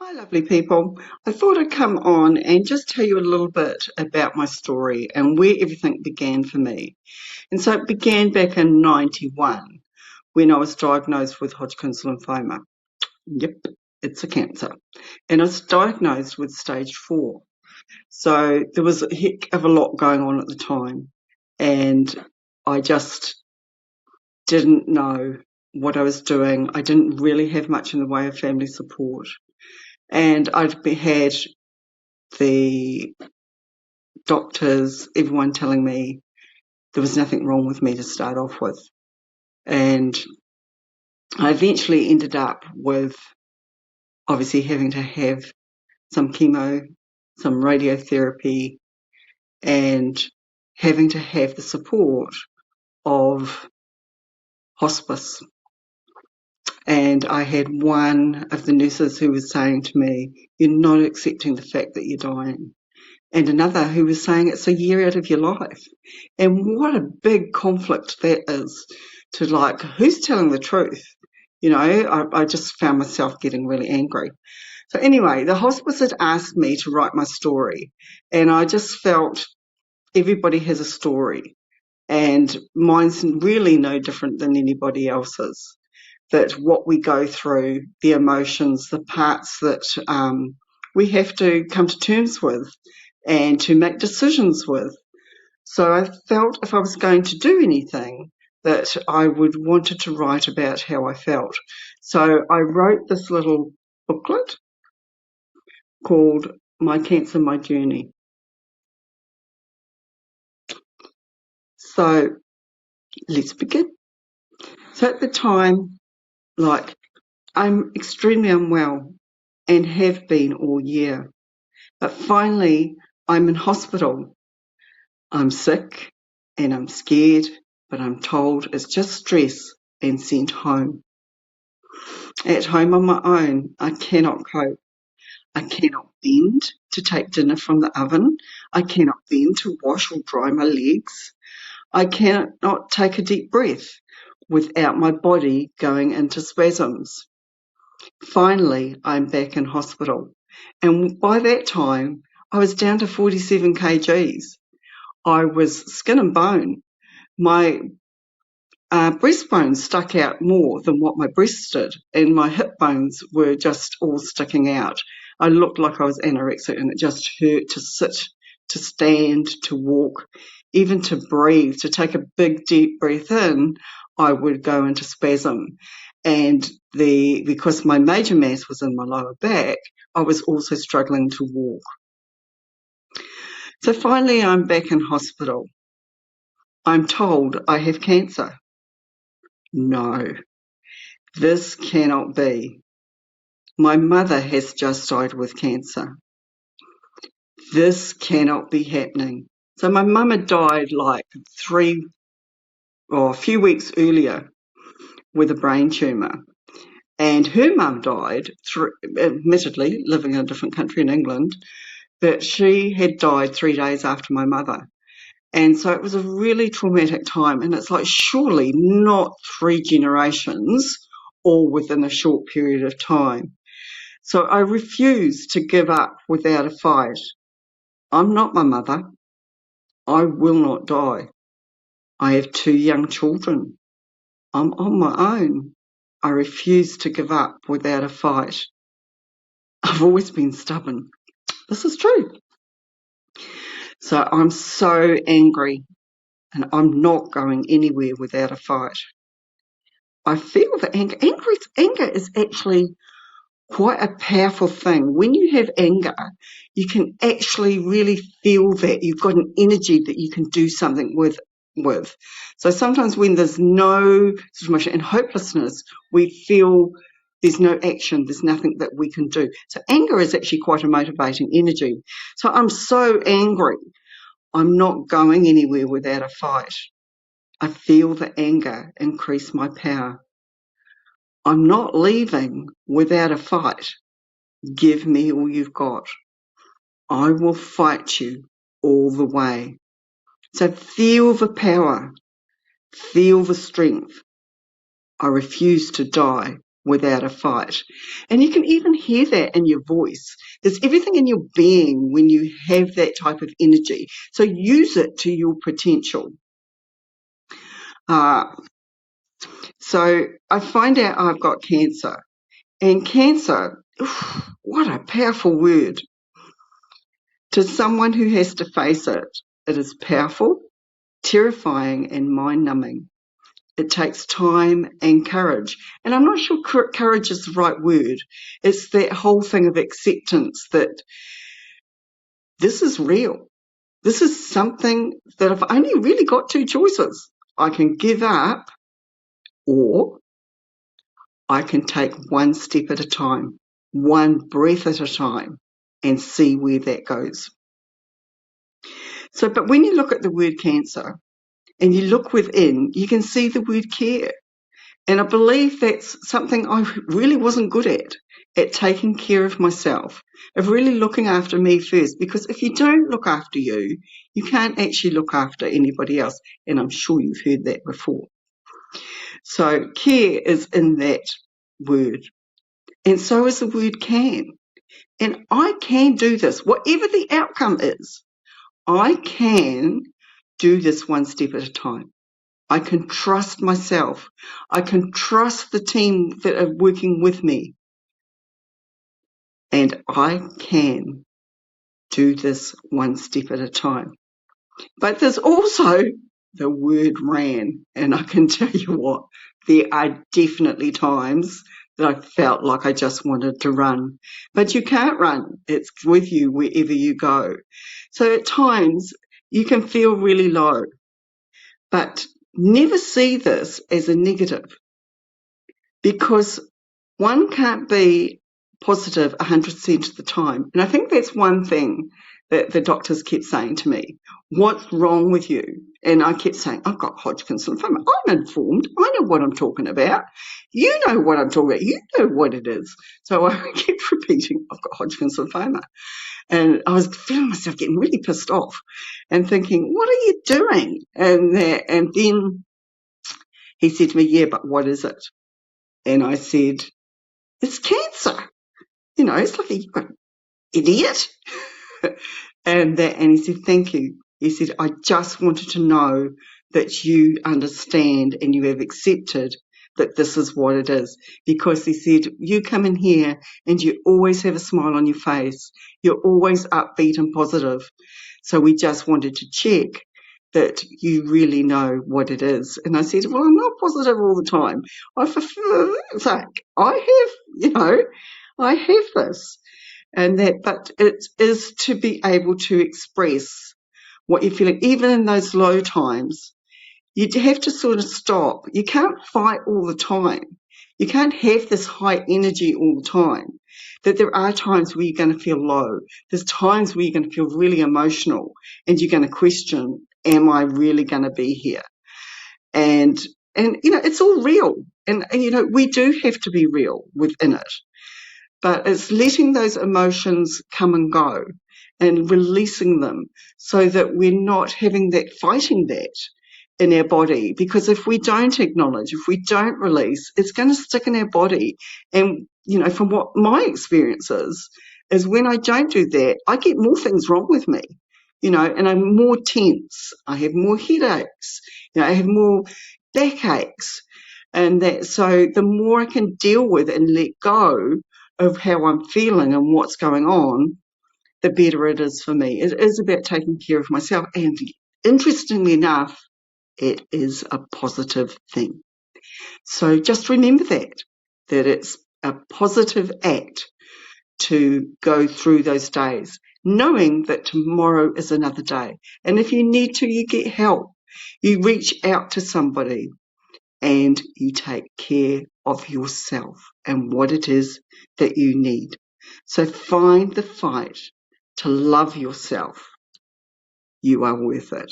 Hi, lovely people. I thought I'd come on and just tell you a little bit about my story and where everything began for me. And so it began back in 91 when I was diagnosed with Hodgkin's lymphoma. Yep, it's a cancer. And I was diagnosed with stage 4. So there was a heck of a lot going on at the time. And I just didn't know what I was doing. I didn't really have much in the way of family support. And had the doctors, everyone telling me there was nothing wrong with me to start off with. And I eventually ended up with obviously having to have some chemo, some radiotherapy, and having to have the support of hospice. And I had one of the nurses who was saying to me, "You're not accepting the fact that you're dying." And another who was saying it's a year out of your life. And what a big conflict that is to, like, who's telling the truth? You know, I just found myself getting really angry. So anyway, the hospice had asked me to write my story, and I just felt everybody has a story, and mine's really no different than anybody else's. That what we go through, the emotions, the parts that we have to come to terms with and to make decisions with. So I felt if I was going to do anything, that I would wanted to write about how I felt. So I wrote this little booklet called My Cancer, My Journey. So let's begin. So at the time, like, I'm extremely unwell and have been all year. But finally, I'm in hospital. I'm sick and I'm scared, but I'm told it's just stress and sent home. At home on my own, I cannot cope. I cannot bend to take dinner from the oven. I cannot bend to wash or dry my legs. I cannot take a deep breath without my body going into spasms. Finally, I'm back in hospital. And by that time, I was down to 47 kgs. I was skin and bone. My breastbone stuck out more than what my breasts did, and my hip bones were just all sticking out. I looked like I was anorexic, and it just hurt to sit, to stand, to walk, even to breathe, to take a big deep breath in. I would go into spasm. And because my major mass was in my lower back, I was also struggling to walk. So finally, I'm back in hospital. I'm told I have cancer. No, this cannot be. My mother has just died with cancer. This cannot be happening. So my mum had died like a few weeks earlier with a brain tumour. And her mum died, admittedly living in a different country in England, but she had died 3 days after my mother. And so it was a really traumatic time. And it's like, surely not 3 generations all within a short period of time. So I refused to give up without a fight. I'm not my mother. I will not die. I have 2 young children. I'm on my own. I refuse to give up without a fight. I've always been stubborn. This is true. So I'm so angry, and I'm not going anywhere without a fight. I feel the anger. Anger is actually quite a powerful thing. When you have anger, you can actually really feel that you've got an energy that you can do something with. So sometimes when there's no situation and hopelessness, we feel there's no action, there's nothing that we can do. So anger is actually quite a motivating energy. So I'm so angry. I'm not going anywhere without a fight. I feel the anger increase my power. I'm not leaving without a fight. Give me all you've got. I will fight you all the way. So feel the power. Feel the strength. I refuse to die without a fight. And you can even hear that in your voice. There's everything in your being when you have that type of energy. So use it to your potential. So I find out I've got cancer. And cancer, what a powerful word. To someone who has to face it, it is powerful, terrifying, and mind-numbing. It takes time and courage. And I'm not sure courage is the right word. It's that whole thing of acceptance that this is real. This is something that I've only really got two choices. I can give up, or I can take one step at a time, one breath at a time, and see where that goes. So, but when you look at the word cancer and you look within, you can see the word care. And I believe that's something I really wasn't good at taking care of myself, of really looking after me first. Because if you don't look after you, you can't actually look after anybody else. And I'm sure you've heard that before. So care is in that word. And so is the word can. And I can do this, whatever the outcome is. I can do this one step at a time. I can trust myself. I can trust the team that are working with me. And I can do this one step at a time. But there's also the word ran. And I can tell you what, there are definitely times that I felt like I just wanted to run. But you can't run. It's with you wherever you go. So at times you can feel really low. But never see this as a negative, because one can't be positive 100% of the time. And I think that's one thing that the doctors kept saying to me. What's wrong with you? And I kept saying, I've got Hodgkin's lymphoma. I'm informed. I know what I'm talking about. You know what I'm talking about. You know what it is. So I kept repeating, I've got Hodgkin's lymphoma. And I was feeling myself getting really pissed off and thinking, what are you doing? And then he said to me, yeah, but what is it? And I said, it's cancer. You know, it's like, you've got an idiot. and he said, thank you. He said, I just wanted to know that you understand and you have accepted that this is what it is. Because he said, you come in here and you always have a smile on your face. You're always upbeat and positive. So we just wanted to check that you really know what it is. And I said, well, I'm not positive all the time. It's like, I have this. And that, but it is to be able to express what you're feeling, even in those low times. You have to sort of stop. You can't fight all the time. You can't have this high energy all the time. That there are times where you're going to feel low. There's times where you're going to feel really emotional and you're going to question, am I really going to be here? And it's all real. And we do have to be real within it. But it's letting those emotions come and go and releasing them so that we're not fighting that in our body. Because if we don't acknowledge, if we don't release, it's going to stick in our body. And, from what my experience is when I don't do that, I get more things wrong with me, and I'm more tense. I have more headaches, I have more backaches. And so the more I can deal with and let go of how I'm feeling and what's going on, the better it is for me. It is about taking care of myself. And interestingly enough, it is a positive thing. So just remember that it's a positive act to go through those days, knowing that tomorrow is another day. And if you need to, you get help. You reach out to somebody and you take care of yourself and what it is that you need. So find the fight to love yourself. You are worth it.